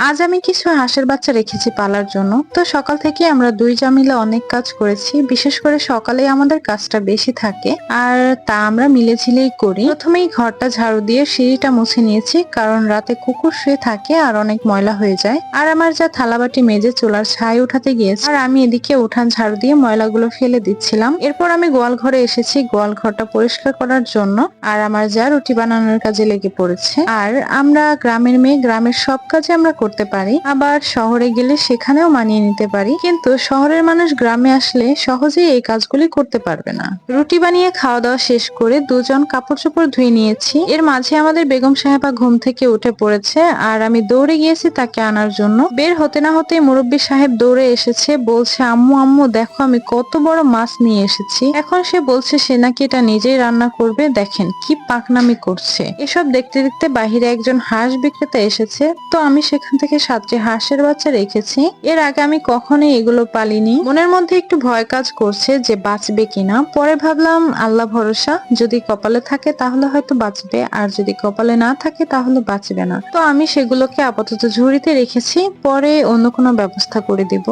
আজ আমি কিছু হাঁসের বাচ্চা রেখেছি পালার জন্য। তো সকাল থেকে আমরা দুই যা মিলে অনেক কাজ করেছি, বিশেষ করে সকালে আমাদের কাজটা বেশি থাকে আর তা আমরা মিলেঝিলেই করি। প্রথমেই ঘরটা ঝাড়ু দিয়ে সিঁড়িটা মুছে নিয়েছি, কারণ রাতে কুকুর শুয়ে থাকে আর অনেক ময়লা হয়ে যায়। আর আমার যা থালাবাটি মেজে চুলার ছাই উঠাতে গিয়েছে, আর আমি এদিকে উঠান ঝাড়ু দিয়ে ময়লাগুলো ফেলে দিচ্ছিলাম। এরপর আমি গোয়াল ঘরে এসেছি গোয়াল ঘরটা পরিষ্কার করার জন্য, আর আমার যা রুটি বানানোর কাজে লেগে পড়েছে। আর আমরা গ্রামের মেয়ে, গ্রামের সব কাজে আমরা করতে পারি, আবার শহরে গেলে সেখানেও মানিয়ে নিতে পারি, কিন্তু শহরের মানুষ গ্রামে আসলে সহজেই এই কাজগুলি করতে পারবে না। রুটি বানিয়ে খাওয়া দাওয়া শেষ করে দুজন কাপড় চোপড় ধুয়ে নিয়েছি। এর মাঝে আমাদের বেগম সাহেবা ঘুম থেকে উঠে পড়েছে, আর আমি দৌড়ে গিয়েছি তাকে আনার জন্য। বের হতে না হতে মুরব্বী সাহেব দৌড়ে এসেছে, বলছে আম্মু আম্মু দেখো আমি কত বড় মাছ নিয়ে এসেছি। এখন সে বলছে সে নাকি এটা নিজেই রান্না করবে। দেখেন কি পাকনামি করছে। এসব দেখতে দেখতে বাহিরে একজন হাঁস বিক্রেতা এসেছে, তো আমি সেখান থেকে 7টি হাঁসের বাচ্চা রেখেছি। এর আগে আমি কখনোই এগুলো পালিনি। মনের মধ্যে একটু ভয় কাজ করছে যে বাঁচবে কিনা। পরে ভাবলাম আল্লাহ ভরসা, যদি কপালে থাকে তাহলে হয়তো বাঁচবে, আর যদি কপালে না থাকে তাহলে বাঁচবে না। তো আমি সেগুলোকে আপাতত ঝুড়িতে রেখেছি, পরে অন্য কোনো ব্যবস্থা করে দিব।